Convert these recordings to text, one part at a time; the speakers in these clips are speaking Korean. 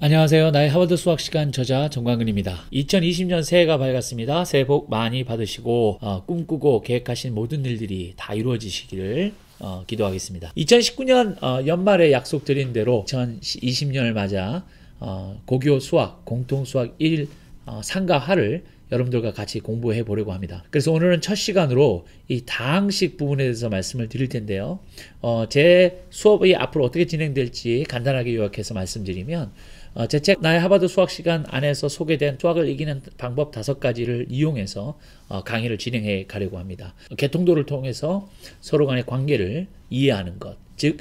안녕하세요. 나의 하버드 수학시간 저자 정광근입니다. 2020년 새해가 밝았습니다. 새해 복 많이 받으시고 꿈꾸고 계획하신 모든 일들이 다 이루어지시기를 기도하겠습니다. 2019년 연말에 약속드린 대로 2020년을 맞아 고교 수학, 공통수학 1 상과 하를 여러분들과 같이 공부해 보려고 합니다. 그래서 오늘은 첫 시간으로 이 다항식 부분에 대해서 말씀을 드릴 텐데요. 제 수업이 앞으로 어떻게 진행될지 간단하게 요약해서 말씀드리면 제 책 나의 하버드 수학시간 안에서 소개된 수학을 이기는 방법 5가지를 이용해서 강의를 진행해 가려고 합니다. 개통도를 통해서 서로 간의 관계를 이해하는 것, 즉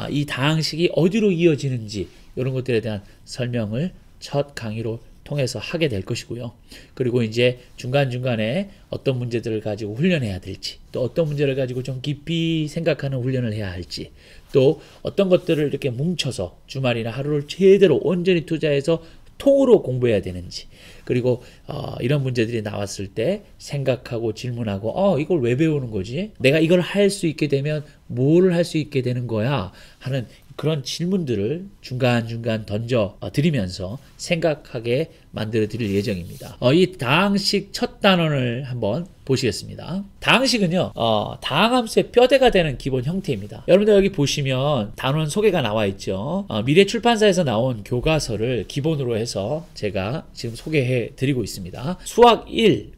이 다항식이 어디로 이어지는지 이런 것들에 대한 설명을 첫 강의로 통해서 하게 될 것이고요. 그리고 이제 중간중간에 어떤 문제들을 가지고 훈련해야 될지, 또 어떤 문제를 가지고 좀 깊이 생각하는 훈련을 해야 할지, 또 어떤 것들을 이렇게 뭉쳐서 주말이나 하루를 제대로 온전히 투자해서 통으로 공부해야 되는지, 그리고 이런 문제들이 나왔을 때 생각하고 질문하고 이걸 왜 배우는 거지? 내가 이걸 할 수 있게 되면 뭘 할 수 있게 되는 거야? 하는 그런 질문들을 중간중간 던져 드리면서 생각하게 만들어 드릴 예정입니다. 이 다항식 첫 단원을 한번 보시겠습니다. 다항식은요, 다항함수의 뼈대가 되는 기본 형태입니다. 여러분들 여기 보시면 단원 소개가 나와 있죠. 미래출판사에서 나온 교과서를 기본으로 해서 제가 지금 소개해 드리고 있습니다. 수학 1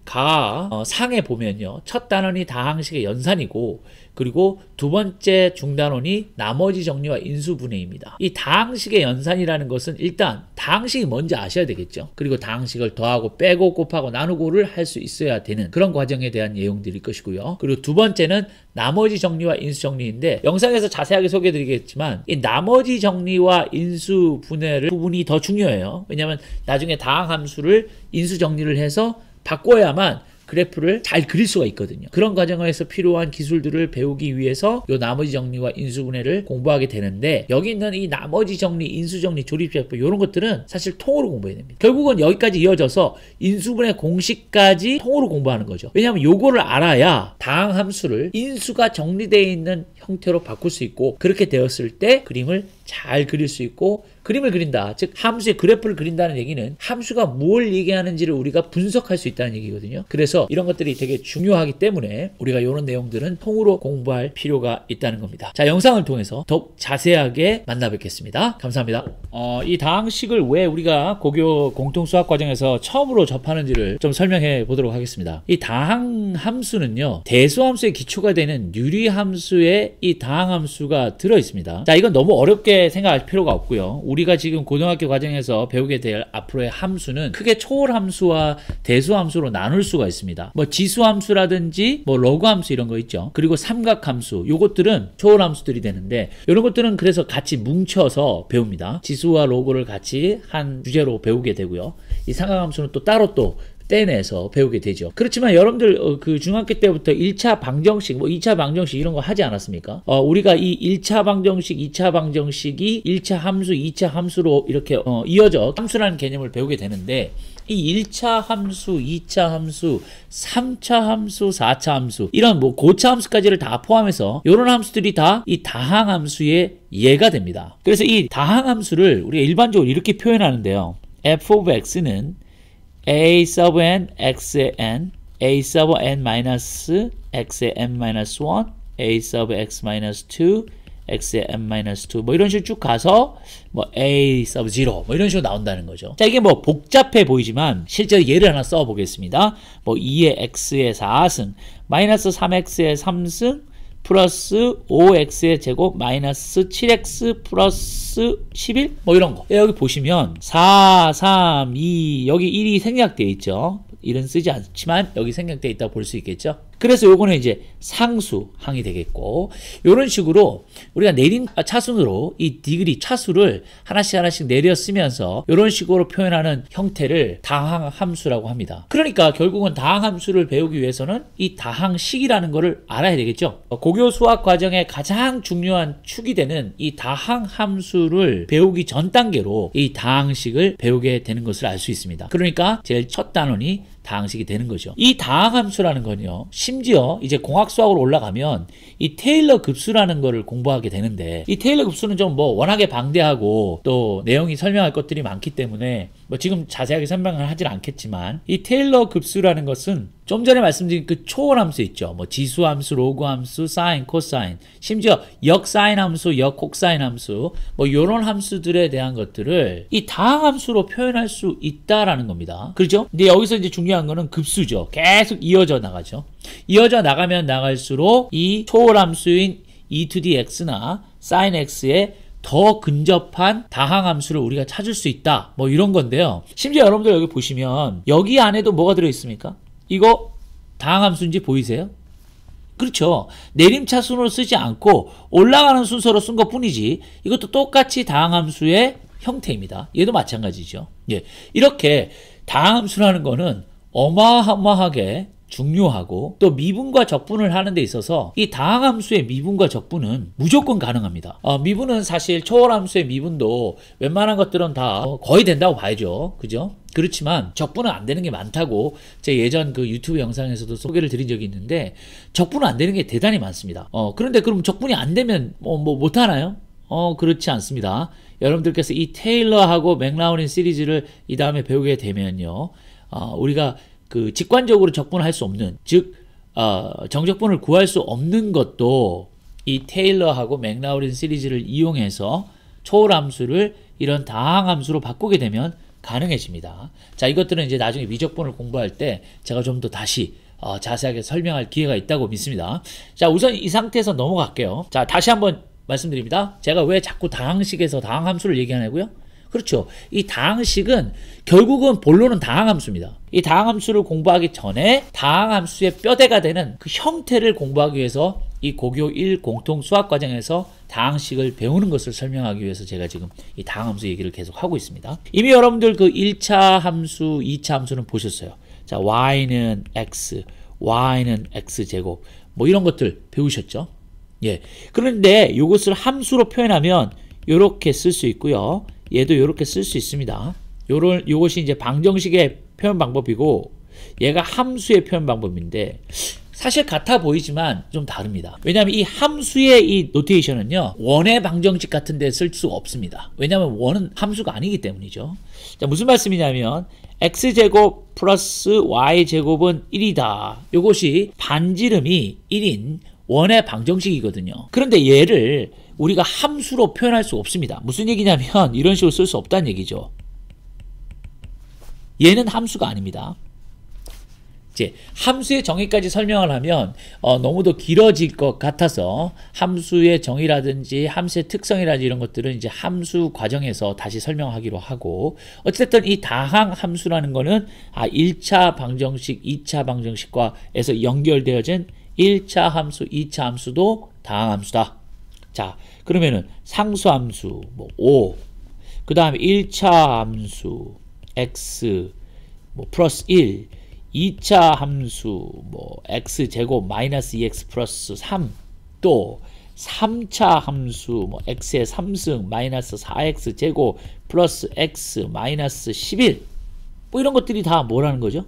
상에 보면요, 첫 단원이 다항식의 연산이고, 그리고 두 번째 중단원이 나머지 정리와 인수분해입니다. 이 다항식의 연산이라는 것은 일단 다항식이 뭔지 아셔야 되겠죠. 그리고 다항식을 더하고 빼고 곱하고 나누고를 할 수 있어야 되는 그런 과정에 대한 내용들일 것이고요. 그리고 두 번째는 나머지 정리와 인수 정리인데, 영상에서 자세하게 소개해드리겠지만 이 나머지 정리와 인수 분해를 부분이 더 중요해요. 왜냐하면 나중에 다항함수를 인수 정리를 해서 바꿔야만 그래프를 잘 그릴 수가 있거든요. 그런 과정에서 필요한 기술들을 배우기 위해서 이 나머지 정리와 인수분해를 공부하게 되는데, 여기 있는 이 나머지 정리, 인수정리, 조립제법 이런 것들은 사실 통으로 공부해야 됩니다. 결국은 여기까지 이어져서 인수분해 공식까지 통으로 공부하는 거죠. 왜냐하면 요거를 알아야 다항함수를 인수가 정리되어 있는 형태로 바꿀 수 있고, 그렇게 되었을 때 그림을 잘 그릴 수 있고, 그림을 그린다, 즉 함수의 그래프를 그린다는 얘기는 함수가 뭘 얘기하는지를 우리가 분석할 수 있다는 얘기거든요. 그래서 이런 것들이 되게 중요하기 때문에 우리가 이런 내용들은 통으로 공부할 필요가 있다는 겁니다. 자, 영상을 통해서 더욱 자세하게 만나 뵙겠습니다. 감사합니다. 이 다항식을 왜 우리가 고교 공통수학 과정에서 처음으로 접하는지를 좀 설명해 보도록 하겠습니다. 이 다항함수는요, 대수함수의 기초가 되는 유리함수에 이 다항함수가 들어 있습니다. 자, 이건 너무 어렵게 생각할 필요가 없고요. 우리가 지금 고등학교 과정에서 배우게 될 앞으로의 함수는 크게 초월함수와 대수함수로 나눌 수가 있습니다. 뭐 지수함수라든지 뭐 로그함수 이런 거 있죠. 그리고 삼각함수, 요것들은 초월함수들이 되는데, 이런 것들은 그래서 같이 뭉쳐서 배웁니다. 지수와 로그를 같이 한 주제로 배우게 되고요. 이 삼각함수는 또 따로 또 떼내서 배우게 되죠. 그렇지만 여러분들 그 중학교 때부터 1차 방정식, 뭐 2차 방정식 이런 거 하지 않았습니까? 우리가 이 1차 방정식, 2차 방정식이 1차 함수, 2차 함수로 이렇게 이어져 함수라는 개념을 배우게 되는데, 이 1차 함수, 2차 함수, 3차 함수, 4차 함수, 이런 뭐 고차 함수까지를 다 포함해서 이런 함수들이 다 이 다항함수의 예가 됩니다. 그래서 이 다항함수를 우리가 일반적으로 이렇게 표현하는데요. f of x는 a sub n x의 n, a sub n 마이너스 x의 n 마이너스 1, a sub x 마이너스 2, x의 n-2 뭐 이런 식으로 쭉 가서 뭐 a sub 0 뭐 이런 식으로 나온다는 거죠. 자, 이게 뭐 복잡해 보이지만 실제로 예를 하나 써 보겠습니다. 뭐 2의 x의 4승 마이너스 3x의 3승 플러스 5x의 제곱 마이너스 7x 플러스 11 뭐 이런 거. 여기 보시면 4, 3, 2 여기 1이 생략되어 있죠. 1은 쓰지 않지만 여기 생략되어 있다고 볼 수 있겠죠. 그래서 요거는 이제 상수항이 되겠고, 이런 식으로 우리가 내린 차순으로 이 디그리 차수를 하나씩 내려 쓰면서 이런 식으로 표현하는 형태를 다항함수라고 합니다. 그러니까 결국은 다항함수를 배우기 위해서는 이 다항식이라는 거를 알아야 되겠죠. 고교 수학 과정의 가장 중요한 축이 되는 이 다항함수를 배우기 전 단계로 이 다항식을 배우게 되는 것을 알 수 있습니다. 그러니까 제일 첫 단원이 다항식이 되는 거죠. 이 다항함수라는 건요, 심지어 이제 공학수학으로 올라가면 이 테일러 급수라는 거를 공부하게 되는데, 이 테일러 급수는 좀 뭐 워낙에 방대하고 또 내용이 설명할 것들이 많기 때문에 뭐 지금 자세하게 설명을 하질 않겠지만, 이 테일러 급수라는 것은 좀 전에 말씀드린 그 초월함수 있죠. 뭐 지수함수, 로그함수, 사인, 코사인, 심지어 역사인함수, 역코사인함수, 뭐 이런 함수들에 대한 것들을 이 다항함수로 표현할 수 있다라는 겁니다. 그렇죠? 근데 여기서 이제 중요한 거는 급수죠. 계속 이어져 나가죠. 이어져 나가면 나갈수록 이 초월함수인 e to the x나 sin x에 더 근접한 다항함수를 우리가 찾을 수 있다. 뭐 이런 건데요. 심지어 여러분들 여기 보시면 여기 안에도 뭐가 들어있습니까? 이거 다항함수인지 보이세요? 그렇죠. 내림차순으로 쓰지 않고 올라가는 순서로 쓴 것 뿐이지, 이것도 똑같이 다항함수의 형태입니다. 얘도 마찬가지죠. 예. 이렇게 다항함수라는 거는 어마어마하게 중요하고, 또 미분과 적분을 하는 데 있어서 이 다항함수의 미분과 적분은 무조건 가능합니다. 미분은 사실 초월함수의 미분도 웬만한 것들은 다 거의 된다고 봐야죠. 그죠? 그렇지만 적분은 안 되는 게 많다고 제 예전 그 유튜브 영상에서도 소개를 드린 적이 있는데, 적분은 안 되는 게 대단히 많습니다. 그런데 그럼 적분이 안 되면 뭐 못하나요? 그렇지 않습니다. 여러분들께서 이 테일러하고 맥라우린 시리즈를 이 다음에 배우게 되면요, 우리가 그 직관적으로 적분을 할 수 없는, 즉 정적분을 구할 수 없는 것도 이 테일러하고 맥라우린 시리즈를 이용해서 초월함수를 이런 다항함수로 바꾸게 되면 가능해집니다. 자, 이것들은 이제 나중에 미적분을 공부할 때 제가 좀 더 다시 자세하게 설명할 기회가 있다고 믿습니다. 자, 우선 이 상태에서 넘어갈게요. 자, 다시 한번 말씀드립니다. 제가 왜 자꾸 다항식에서 다항함수를 얘기하냐고요? 그렇죠. 이 다항식은 결국은 본론은 다항함수입니다. 이 다항함수를 공부하기 전에 다항함수의 뼈대가 되는 그 형태를 공부하기 위해서 이 고교 1 공통 수학과정에서 다항식을 배우는 것을 설명하기 위해서 제가 지금 이 다항함수 얘기를 계속 하고 있습니다. 이미 여러분들 그 1차 함수, 2차 함수는 보셨어요. 자, y는 x, y는 x제곱, 뭐 이런 것들 배우셨죠? 예. 그런데 이것을 함수로 표현하면 이렇게 쓸 수 있고요. 얘도 이렇게 쓸 수 있습니다. 요것이 이제 방정식의 표현 방법이고, 얘가 함수의 표현 방법인데 사실 같아 보이지만 좀 다릅니다. 왜냐하면 이 함수의 이 노테이션은요, 원의 방정식 같은 데 쓸 수가 없습니다. 왜냐하면 원은 함수가 아니기 때문이죠. 자, 무슨 말씀이냐면 x제곱 플러스 y제곱은 1이다. 요것이 반지름이 1인 원의 방정식이거든요. 그런데 얘를 우리가 함수로 표현할 수 없습니다. 무슨 얘기냐면 이런 식으로 쓸 수 없다는 얘기죠. 얘는 함수가 아닙니다. 이제 함수의 정의까지 설명을 하면 너무도 길어질 것 같아서 함수의 정의라든지 함수의 특성이라든지 이런 것들은 이제 함수 과정에서 다시 설명하기로 하고, 어쨌든 이 다항 함수라는 거는 1차 방정식, 2차 방정식과에서 연결되어진 1차 함수, 2차 함수도 다항 함수다. 자, 그러면은 상수함수 뭐 5, 그 다음에 1차 함수 x 뭐 플러스 1, 2차 함수 뭐 x제곱 마이너스 2x 플러스 3, 또 3차 함수 뭐 x의 3승 마이너스 4x 제곱 플러스 x 마이너스 11, 뭐 이런 것들이 다 뭐라는 거죠?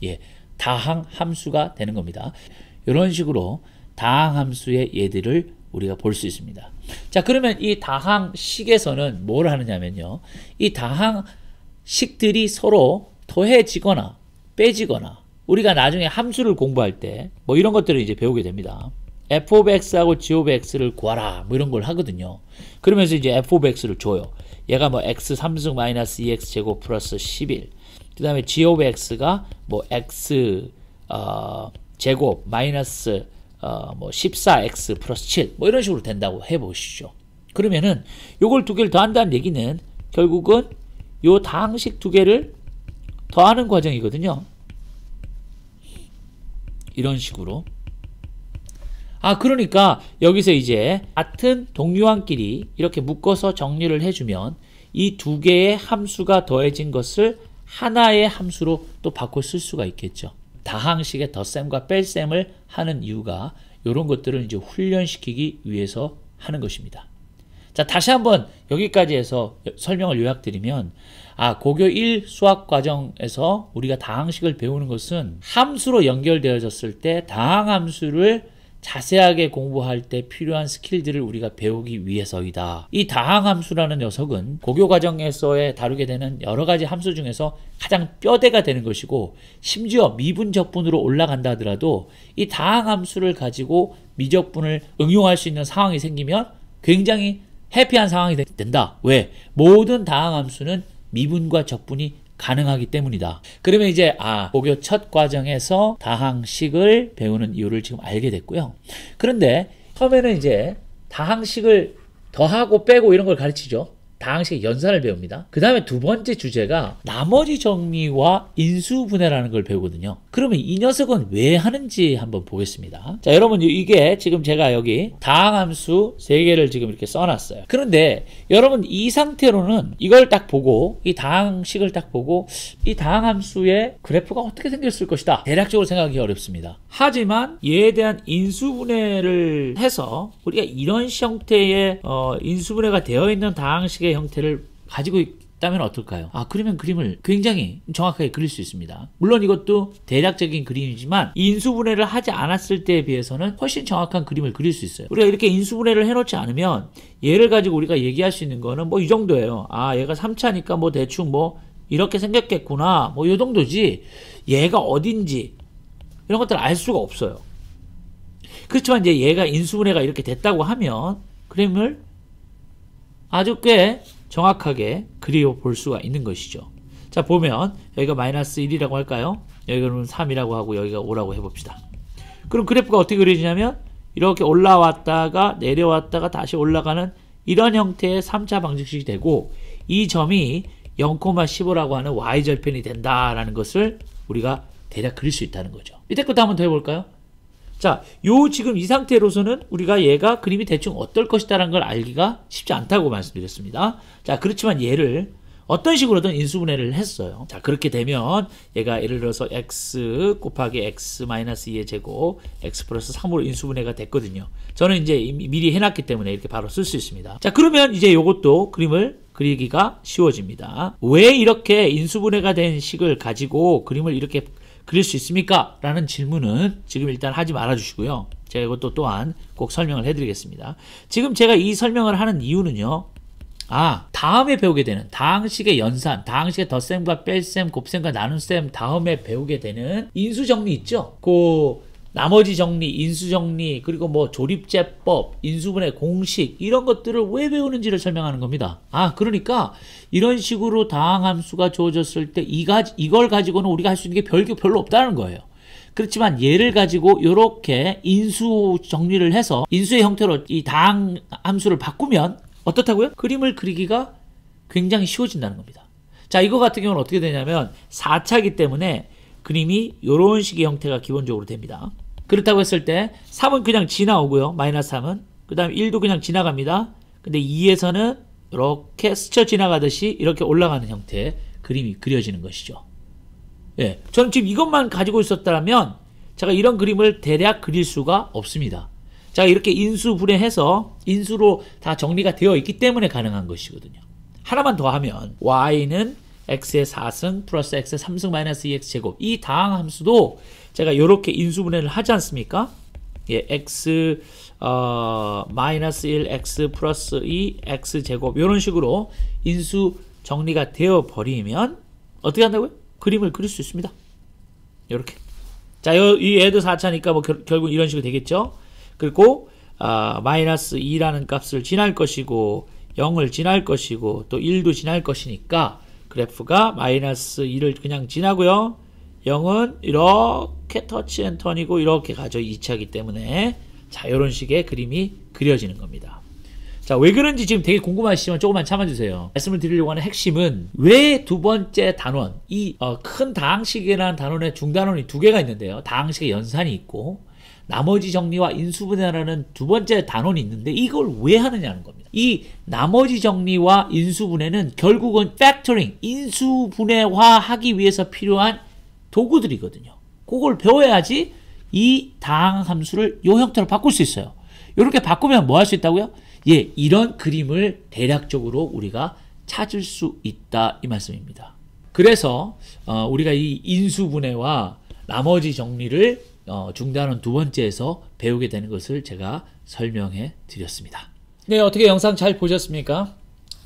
예, 다항 함수가 되는 겁니다. 이런 식으로 다항 함수의 얘들을 우리가 볼 수 있습니다. 자, 그러면 이 다항식에서는 뭘 하느냐면요, 이 다항식들이 서로 더해지거나 빼지거나, 우리가 나중에 함수를 공부할 때 뭐 이런 것들을 이제 배우게 됩니다. f of x하고 g of x를 구하라, 뭐 이런 걸 하거든요. 그러면서 이제 f of x를 줘요. 얘가 뭐 x 3승 마이너스 2x 제곱 플러스 11, 그 다음에 g of x가 뭐 x 제곱 마이너스 뭐 14x 플러스 7, 뭐 이런 식으로 된다고 해보시죠. 그러면은 요걸 두 개를 더한다는 얘기는 결국은 요 다항식 두 개를 더하는 과정이거든요. 이런 식으로. 그러니까 여기서 이제 같은 동류항끼리 이렇게 묶어서 정리를 해주면 이 두 개의 함수가 더해진 것을 하나의 함수로 또 바꿔 쓸 수가 있겠죠. 다항식의 덧셈과 뺄셈을 하는 이유가 이런 것들을 이제 훈련시키기 위해서 하는 것입니다. 자, 다시 한번 여기까지 해서 설명을 요약드리면, 고교 1 수학 과정에서 우리가 다항식을 배우는 것은 함수로 연결되어졌을 때 다항함수를 자세하게 공부할 때 필요한 스킬들을 우리가 배우기 위해서이다. 이 다항함수라는 녀석은 고교 과정에서의 다루게 되는 여러 가지 함수 중에서 가장 뼈대가 되는 것이고, 심지어 미분적분으로 올라간다 하더라도 이 다항함수를 가지고 미적분을 응용할 수 있는 상황이 생기면 굉장히 해피한 상황이 된다. 왜? 모든 다항함수는 미분과 적분이 가능하기 때문이다. 그러면 이제 고교 첫 과정에서 다항식을 배우는 이유를 지금 알게 됐고요. 그런데 처음에는 이제 다항식을 더하고 빼고 이런 걸 가르치죠. 다항식의 연산을 배웁니다. 그 다음에 두 번째 주제가 나머지 정리와 인수분해라는 걸 배우거든요. 그러면 이 녀석은 왜 하는지 한번 보겠습니다. 자, 여러분, 이게 지금 제가 여기 다항함수 3개를 지금 이렇게 써놨어요. 그런데 여러분, 이 상태로는 이걸 딱 보고, 이 다항식을 딱 보고 이 다항함수의 그래프가 어떻게 생겼을 것이다, 대략적으로 생각하기 어렵습니다. 하지만 얘에 대한 인수분해를 해서 우리가 이런 형태의 인수분해가 되어 있는 다항식의 형태를 가지고 있다면 어떨까요? 그러면 그림을 굉장히 정확하게 그릴 수 있습니다. 물론 이것도 대략적인 그림이지만 인수분해를 하지 않았을 때에 비해서는 훨씬 정확한 그림을 그릴 수 있어요. 우리가 이렇게 인수분해를 해놓지 않으면 얘를 가지고 우리가 얘기할 수 있는 거는 뭐 이 정도예요. 얘가 3차니까 뭐 대충 뭐 이렇게 생겼겠구나, 뭐 이 정도지 얘가 어딘지 이런 것들을 알 수가 없어요. 그렇지만 이제 얘가 인수분해가 이렇게 됐다고 하면 그림을 아주 꽤 정확하게 그려볼 수가 있는 것이죠. 자, 보면 여기가 마이너스 1이라고 할까요? 여기는 3이라고 하고 여기가 5라고 해봅시다. 그럼 그래프가 어떻게 그려지냐면 이렇게 올라왔다가 내려왔다가 다시 올라가는 이런 형태의 3차 방정식이 되고, 이 점이 0,15라고 하는 y절편이 된다라는 것을 우리가 대략 그릴 수 있다는 거죠. 밑에 것도 한번 더 해볼까요? 자, 지금 이 상태로서는 우리가 얘가 그림이 대충 어떨 것이다라는 걸 알기가 쉽지 않다고 말씀드렸습니다. 자, 그렇지만 얘를 어떤 식으로든 인수분해를 했어요. 자, 그렇게 되면 얘가 예를 들어서 x 곱하기 x-2의 제곱 x 플러스 3으로 인수분해가 됐거든요. 저는 이제 미리 해놨기 때문에 이렇게 바로 쓸 수 있습니다. 자, 그러면 이제 요것도 그림을 그리기가 쉬워집니다. 왜 이렇게 인수분해가 된 식을 가지고 그림을 이렇게 그릴 수 있습니까? 라는 질문은 지금 일단 하지 말아 주시고요. 제가 이것도 또한 꼭 설명을 해드리겠습니다. 지금 제가 이 설명을 하는 이유는요, 다음에 배우게 되는 다항식의 연산, 다항식의 덧셈과 뺄셈, 곱셈과 나눗셈 다음에 배우게 되는 인수정리 있죠? 나머지 정리, 인수정리, 그리고 뭐 조립제법, 인수분해 공식, 이런 것들을 왜 배우는지를 설명하는 겁니다. 그러니까 이런 식으로 다항함수가 주어졌을 때 이걸 가지고는 우리가 할 수 있는 게 별로 없다는 거예요. 그렇지만 얘를 가지고 이렇게 인수 정리를 해서 인수의 형태로 이 다항함수를 바꾸면 어떻다고요? 그림을 그리기가 굉장히 쉬워진다는 겁니다. 자, 이거 같은 경우는 어떻게 되냐면 4차이기 때문에 그림이 이런 식의 형태가 기본적으로 됩니다. 그렇다고 했을 때 3은 그냥 지나오고요. 마이너스 3은. 그 다음에 1도 그냥 지나갑니다. 근데 2에서는 이렇게 스쳐 지나가듯이 이렇게 올라가는 형태의 그림이 그려지는 것이죠. 예, 저는 지금 이것만 가지고 있었다면 제가 이런 그림을 대략 그릴 수가 없습니다. 제가 이렇게 인수분해해서 인수로 다 정리가 되어 있기 때문에 가능한 것이거든요. 하나만 더 하면 y는 x의 4승 플러스 x의 3승 마이너스 2x 제곱, 이 다항함수도 제가 이렇게 인수분해를 하지 않습니까? 예, x 마이너스 1 x 플러스 2 x 제곱, 이런 식으로 인수 정리가 되어 버리면 어떻게 한다고요? 그림을 그릴 수 있습니다. 이렇게. 자, 이 애도 4차니까 뭐 결국 이런 식으로 되겠죠. 그리고 마이너스 2라는 값을 지날 것이고 0을 지날 것이고 또 1도 지날 것이니까 그래프가 마이너스 2를 그냥 지나고요. 0은 이렇게 터치 앤 턴이고 이렇게 가죠. 2차이기 때문에. 자, 이런 식의 그림이 그려지는 겁니다. 자, 왜 그런지 지금 되게 궁금하시지만 조금만 참아주세요. 말씀을 드리려고 하는 핵심은 왜 두 번째 단원, 이 큰 다항식이라는 단원에 중단원이 2개가 있는데요. 다항식의 연산이 있고 나머지 정리와 인수분해라는 두 번째 단원이 있는데 이걸 왜 하느냐는 겁니다. 이 나머지 정리와 인수분해는 결국은 팩터링, 인수분해화하기 위해서 필요한 도구들이거든요. 그걸 배워야지 이 다항함수를 이 형태로 바꿀 수 있어요. 이렇게 바꾸면 뭐 할 수 있다고요? 예, 이런 그림을 대략적으로 우리가 찾을 수 있다 이 말씀입니다. 그래서 우리가 이 인수분해와 나머지 정리를 중단원 두 번째에서 배우게 되는 것을 제가 설명해 드렸습니다. 네, 어떻게 영상 잘 보셨습니까?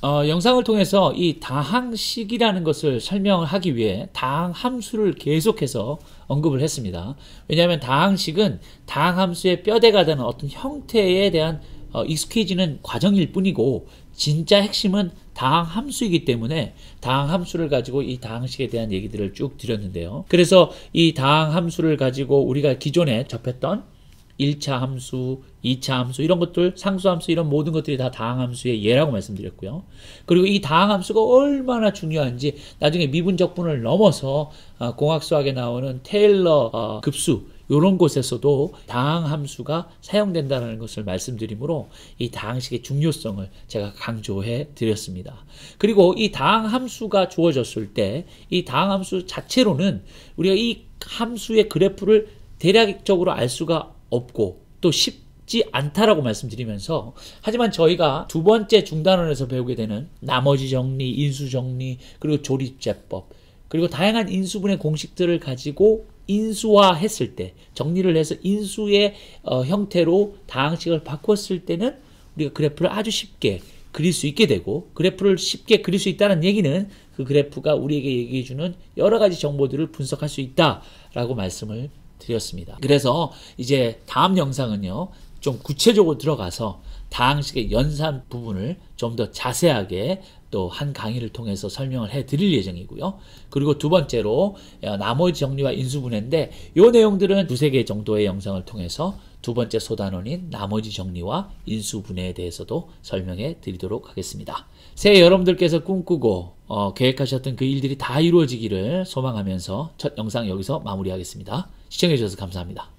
영상을 통해서 이 다항식이라는 것을 설명을 하기 위해 다항함수를 계속해서 언급을 했습니다. 왜냐하면 다항식은 다항함수의 뼈대가 되는 어떤 형태에 대한 익숙해지는 과정일 뿐이고 진짜 핵심은 다항함수이기 때문에 다항함수를 가지고 이 다항식에 대한 얘기들을 쭉 드렸는데요. 그래서 이 다항함수를 가지고 우리가 기존에 접했던 1차 함수, 2차 함수 이런 것들, 상수함수 이런 모든 것들이 다 다항함수의 예라고 말씀드렸고요. 그리고 이 다항함수가 얼마나 중요한지 나중에 미분적분을 넘어서 공학수학에 나오는 테일러 급수 이런 곳에서도 다항함수가 사용된다는 것을 말씀드리므로 이 다항식의 중요성을 제가 강조해 드렸습니다. 그리고 이 다항함수가 주어졌을 때 이 다항함수 자체로는 우리가 이 함수의 그래프를 대략적으로 알 수가 없고 또 쉽지 않다라고 말씀드리면서 하지만 저희가 두 번째 중단원에서 배우게 되는 나머지 정리, 인수 정리, 그리고 조립제법 그리고 다양한 인수분해 공식들을 가지고 인수화했을 때 정리를 해서 인수의 형태로 다항식을 바꿨을 때는 우리가 그래프를 아주 쉽게 그릴 수 있게 되고 그래프를 쉽게 그릴 수 있다는 얘기는 그 그래프가 우리에게 얘기해주는 여러 가지 정보들을 분석할 수 있다라고 말씀을 드렸습니다. 그래서 이제 다음 영상은요 좀 구체적으로 들어가서 다항식의 연산 부분을 좀 더 자세하게 또 한 강의를 통해서 설명을 해 드릴 예정이고요. 그리고 두 번째로 나머지 정리와 인수분해인데 이 내용들은 두세 개 정도의 영상을 통해서 두 번째 소단원인 나머지 정리와 인수분해에 대해서도 설명해 드리도록 하겠습니다. 새해 여러분들께서 꿈꾸고 계획하셨던 그 일들이 다 이루어지기를 소망하면서 첫 영상 여기서 마무리하겠습니다. 시청해 주셔서 감사합니다.